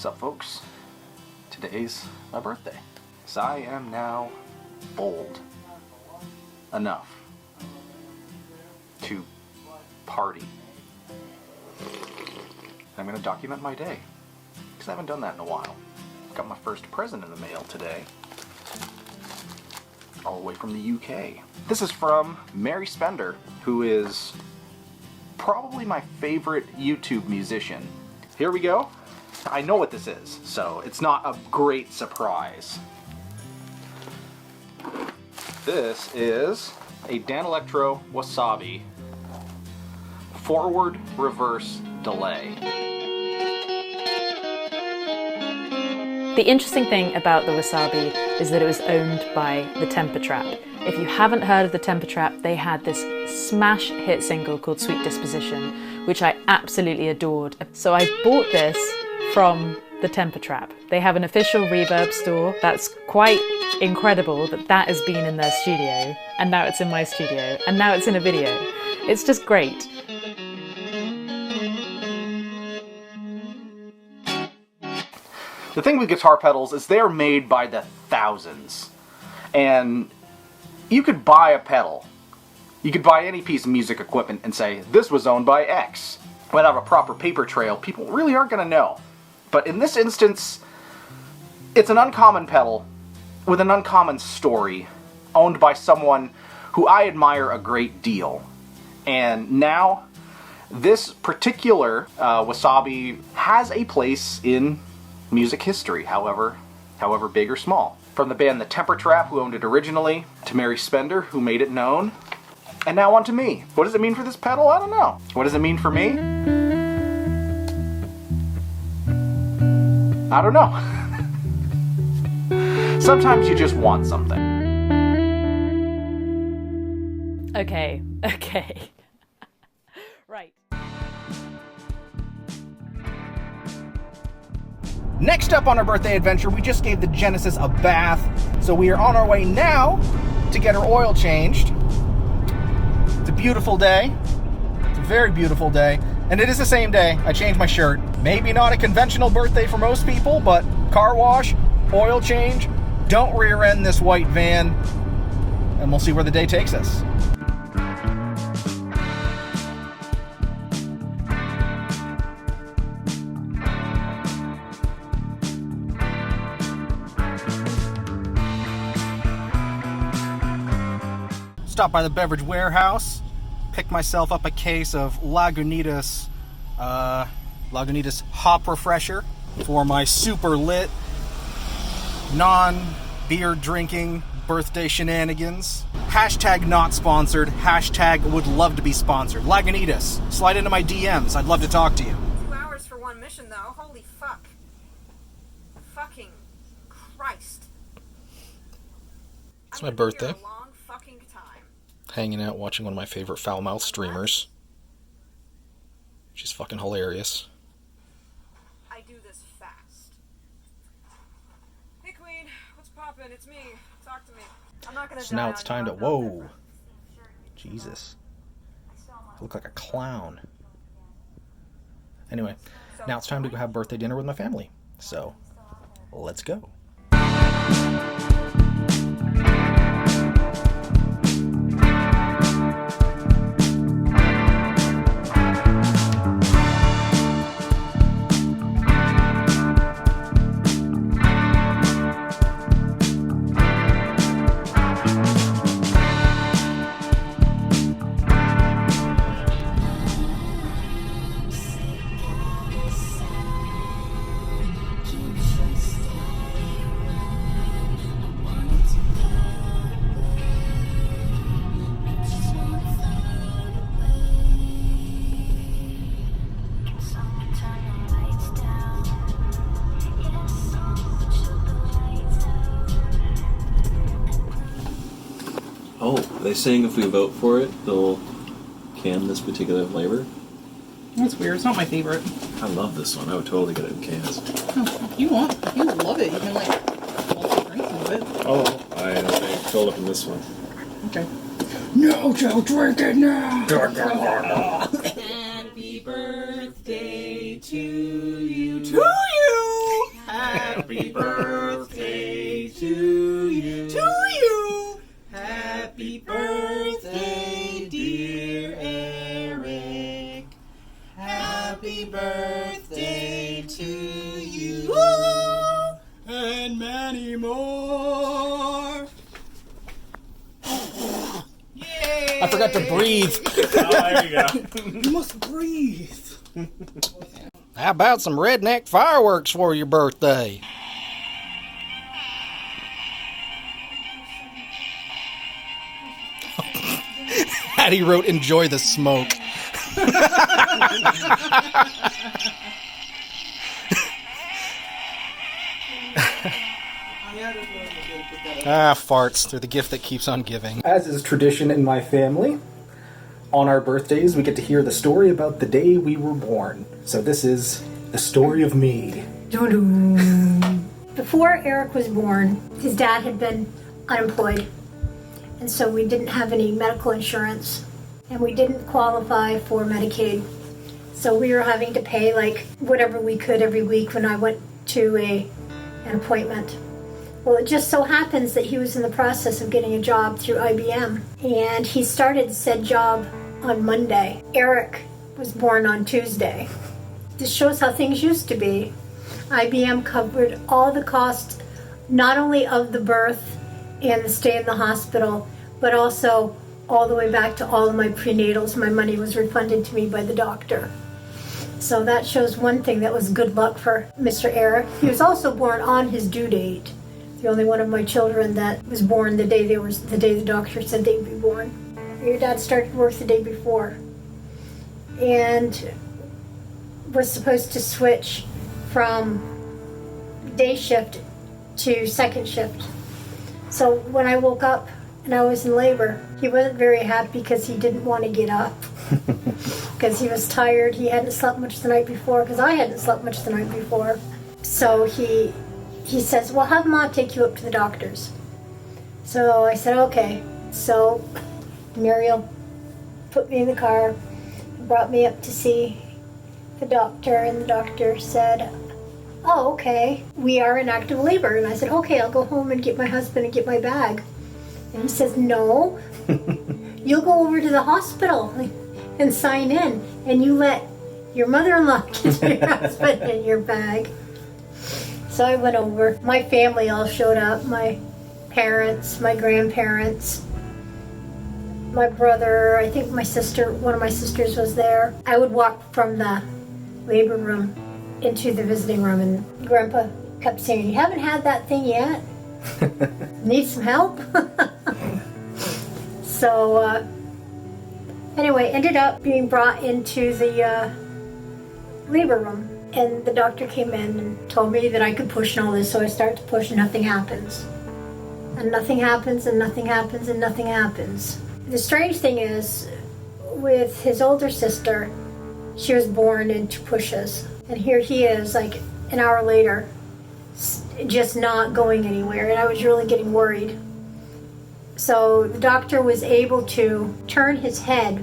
What's up, folks? Today's my birthday. So I am now old enough to party. I'm going to document my day, because I haven't done that in a while. Got my first present in the mail today, all the way from the UK. This is from Mary Spender, who is probably my favorite YouTube musician. Here we go. I know what this is, so it's not a great surprise. This is a Danelectro Wasabi forward reverse delay. The interesting thing about the Wasabi is that it was owned by the Temper Trap. If you haven't heard of the Temper Trap, they had this smash hit single called Sweet Disposition, which I absolutely adored. So I bought this from the Temper Trap. They have an official reverb store. That's quite incredible that that has been in their studio, and now it's in my studio, and now it's in a video. It's just great. The thing with guitar pedals is they're made by the thousands. And you could buy a pedal. You could buy any piece of music equipment and say, this was owned by X. Without a proper paper trail, people really aren't going to know. But in this instance, it's an uncommon pedal with an uncommon story, owned by someone who I admire a great deal. And now, this particular Wasabi has a place in music history, however big or small. From the band The Temper Trap, who owned it originally, to Mary Spender, who made it known, and now on to me. What does it mean for this pedal? I don't know. What does it mean for me? I don't know. Sometimes you just want something. Okay. Right. Next up on our birthday adventure, we just gave the Genesis a bath, so we are on our way now to get her oil changed. It's a beautiful day. It's a very beautiful day. And it is the same day I changed my shirt. Maybe not a conventional birthday for most people, but car wash, oil change, don't rear end this white van, and we'll see where the day takes us. Stop by the beverage warehouse, pick myself up a case of Lagunitas Hop Refresher for my super lit, non-beer drinking birthday shenanigans. Hashtag not sponsored, hashtag would love to be sponsored. Lagunitas, slide into my DMs, I'd love to talk to you. 2 hours for one mission though, holy fuck. Fucking Christ. It's my birthday. Fucking time. Hanging out watching one of my favorite foul-mouthed streamers. She's fucking hilarious. I do this fast. Hey Queen, what's poppin'? It's me. Talk to me. I'm not gonna So now it's time to... Whoa! Jesus. I look like a clown. Anyway, now it's time to go have birthday dinner with my family. So, let's go. Oh, are they saying if we vote for it, they'll can this particular flavor? That's weird. It's not my favorite. I love this one. I would totally get it in cans. Oh, if you want, if you love it, you can like drink some of it. Oh, I filled up in this one. Okay. No, Joe, drink it now! Happy birthday to you. To you! Happy birthday to you. To you. Happy birthday, dear Eric. Happy birthday to you. Woo! And many more. Yay! I forgot to breathe. Oh, there you go. You must breathe. How about some redneck fireworks for your birthday? Hattie wrote, "Enjoy the smoke." Farts. They're the gift that keeps on giving. As is tradition in my family, on our birthdays we get to hear the story about the day we were born. So this is the story of me. Before Eric was born, his dad had been unemployed. And so we didn't have any medical insurance. And we didn't qualify for Medicaid. So we were having to pay like whatever we could every week when I went to an appointment. Well, it just so happens that he was in the process of getting a job through IBM. And he started said job on Monday. Eric was born on Tuesday. This shows how things used to be. IBM covered all the costs, not only of the birth and the stay in the hospital, but also all the way back to all of my prenatals. My money was refunded to me by the doctor. So that shows one thing that was good luck for Mr. Eric. He was also born on his due date. The only one of my children that was born the day the doctor said they'd be born. Your dad started work the day before and was supposed to switch from day shift to second shift. So when I woke up and I was in labor, he wasn't very happy because he didn't want to get up because he was tired. He hadn't slept much the night before because I hadn't slept much the night before. So he says, well, have Mom take you up to the doctor's. So I said, okay. So Muriel put me in the car and brought me up to see the doctor, and the doctor said, oh, okay, we are in active labor. And I said, okay, I'll go home and get my husband and get my bag. And he says, no, you'll go over to the hospital and sign in, and you let your mother-in-law get your husband and your bag. So I went over. My family all showed up, my parents, my grandparents, my brother, I think my sister, one of my sisters was there. I would walk from the labor room into the visiting room, and Grandpa kept saying, you haven't had that thing yet? Need some help? So anyway, ended up being brought into the labor room, and the doctor came in and told me that I could push and all this. So I start to push and nothing happens, and nothing happens, and nothing happens, and nothing happens. The strange thing is, with his older sister, she was born in 2 pushes, and here he is like an hour later just not going anywhere, and I was really getting worried. So the doctor was able to turn his head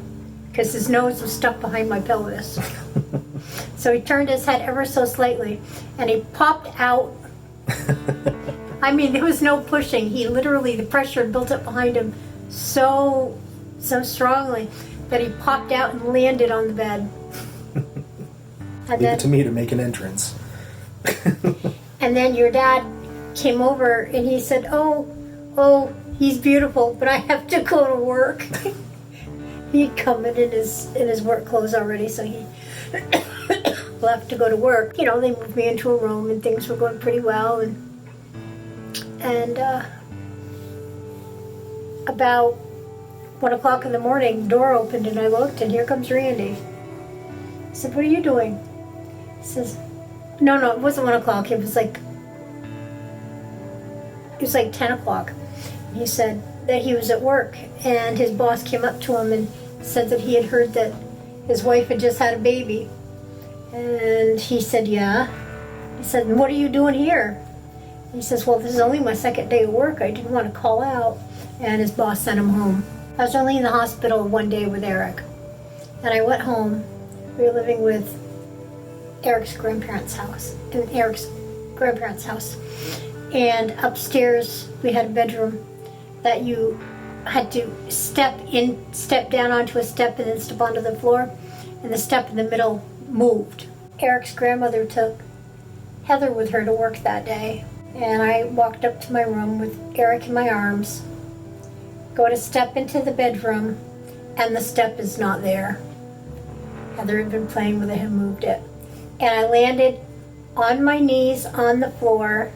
because his nose was stuck behind my pelvis. So he turned his head ever so slightly, and he popped out. I mean, there was no pushing. He literally, the pressure had built up behind him so strongly that he popped out and landed on the bed. Leave it to me to make an entrance. And then your dad came over and he said, oh, he's beautiful, but I have to go to work. He'd come in his work clothes already, so he left to go to work. You know, they moved me into a room and things were going pretty well. And about 1 o'clock in the morning, the door opened and I looked, and here comes Randy. I said, what are you doing? He says, no, it wasn't 1 o'clock. It was like 10 o'clock. He said that he was at work, and his boss came up to him and said that he had heard that his wife had just had a baby. And he said, yeah. He said, what are you doing here? He says, well, this is only my 2nd day of work. I didn't want to call out. And his boss sent him home. I was only in the hospital 1 day with Eric. And I went home. We were living with Eric's grandparents' house. And Eric's grandparents' house. And upstairs we had a bedroom that you had to step down onto a step and then step onto the floor, and the step in the middle moved. Eric's grandmother took Heather with her to work that day, and I walked up to my room with Eric in my arms, go to step into the bedroom, and the step is not there. Heather had been playing with it and moved it. And I landed on my knees on the floor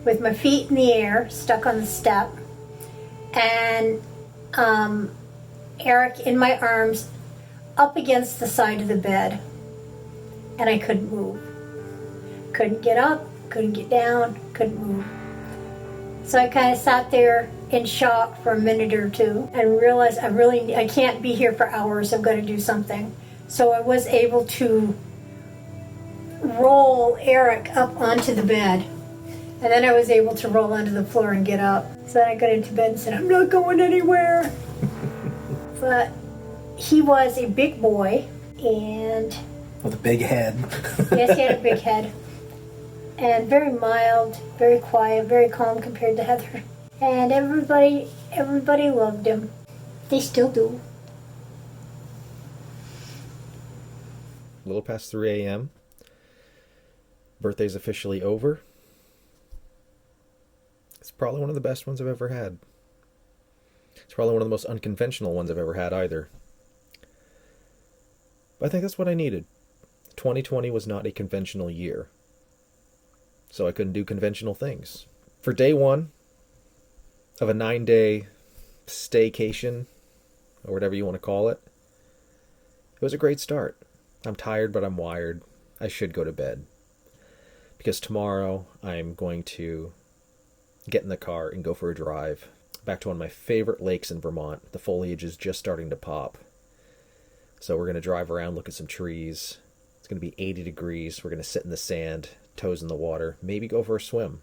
with my feet in the air, stuck on the step, and Eric in my arms up against the side of the bed, and I couldn't move. Couldn't get up, couldn't get down, couldn't move. So I kind of sat there in shock for a minute or two and realized I can't be here for hours, I've got to do something. So I was able to roll Eric up onto the bed, and then I was able to roll onto the floor and get up. So then I got into bed and said, I'm not going anywhere. But he was a big boy, and With a big head. yes, he had a big head. And very mild, very quiet, very calm compared to Heather. And everybody loved him. They still do. A little past 3 a.m. Birthday's officially over. It's probably one of the best ones I've ever had. It's probably one of the most unconventional ones I've ever had either. But I think that's what I needed. 2020 was not a conventional year, so I couldn't do conventional things. For day one of a 9-day staycation, or whatever you want to call it, it was a great start. I'm tired, but I'm wired. I should go to bed. Because tomorrow I'm going to get in the car and go for a drive back to one of my favorite lakes in Vermont. The foliage is just starting to pop. So we're going to drive around, look at some trees. It's going to be 80 degrees. We're going to sit in the sand, toes in the water, maybe go for a swim.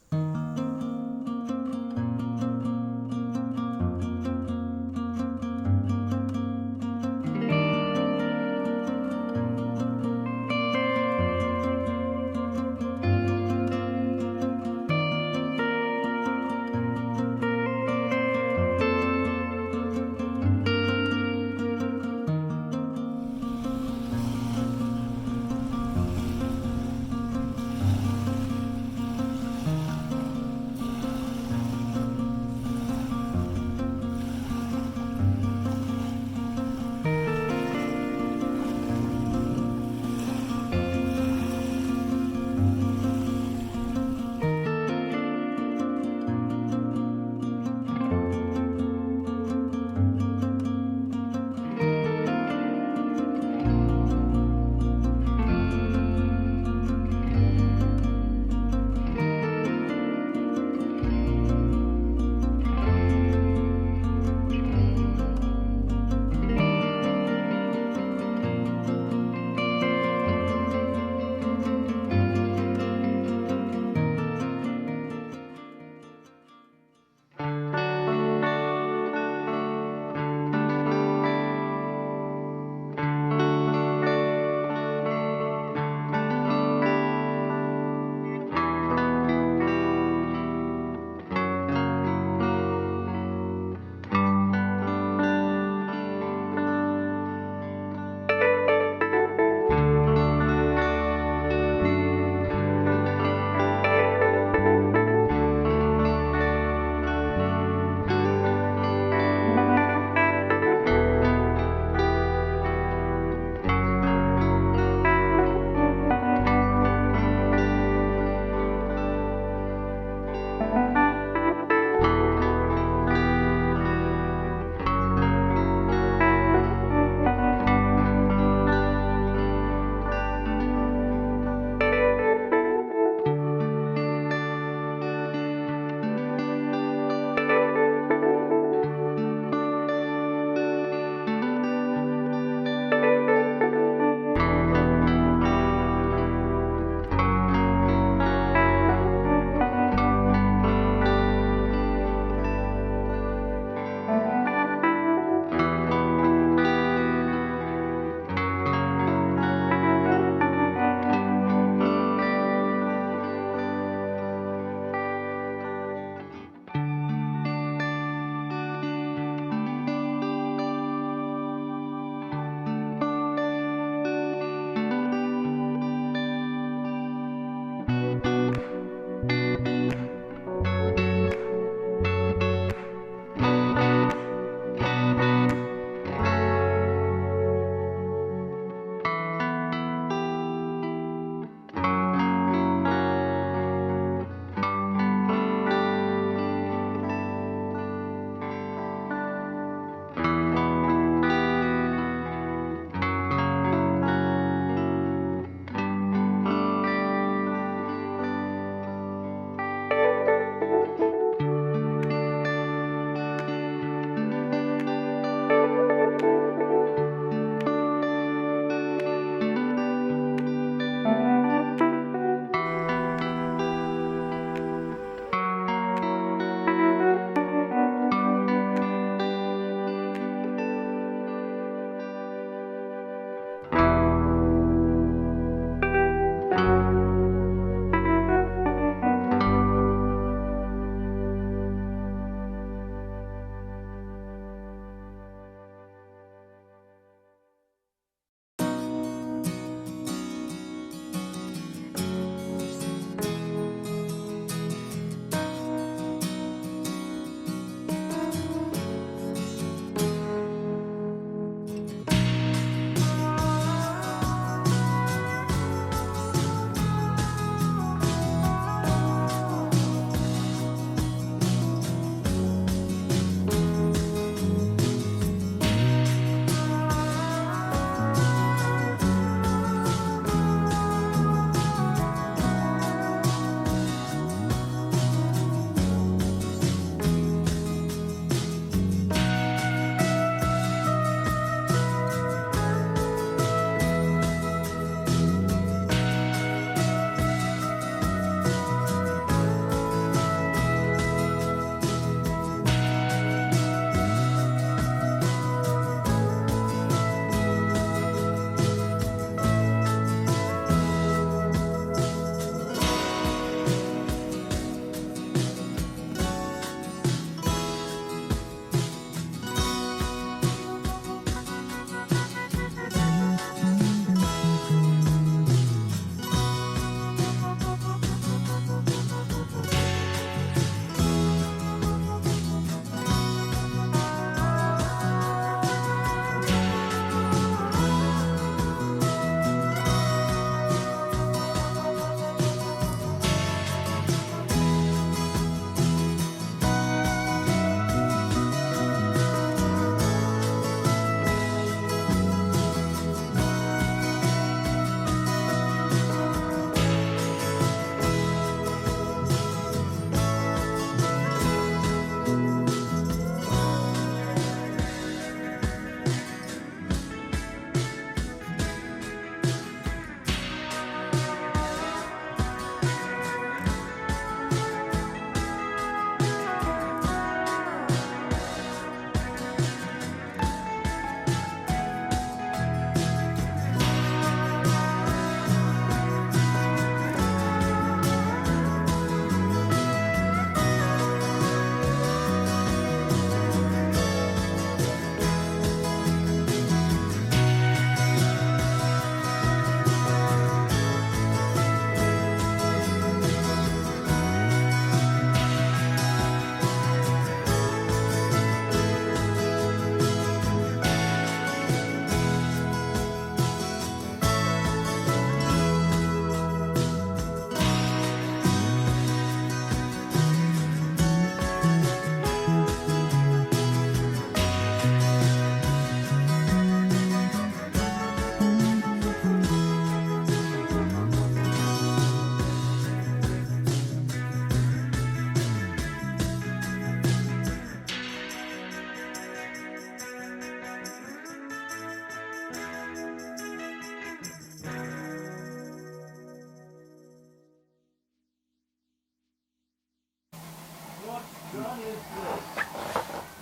gun is this?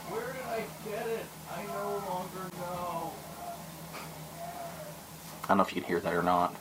Where did I get it? I no longer know. I don't know if you can hear that or not.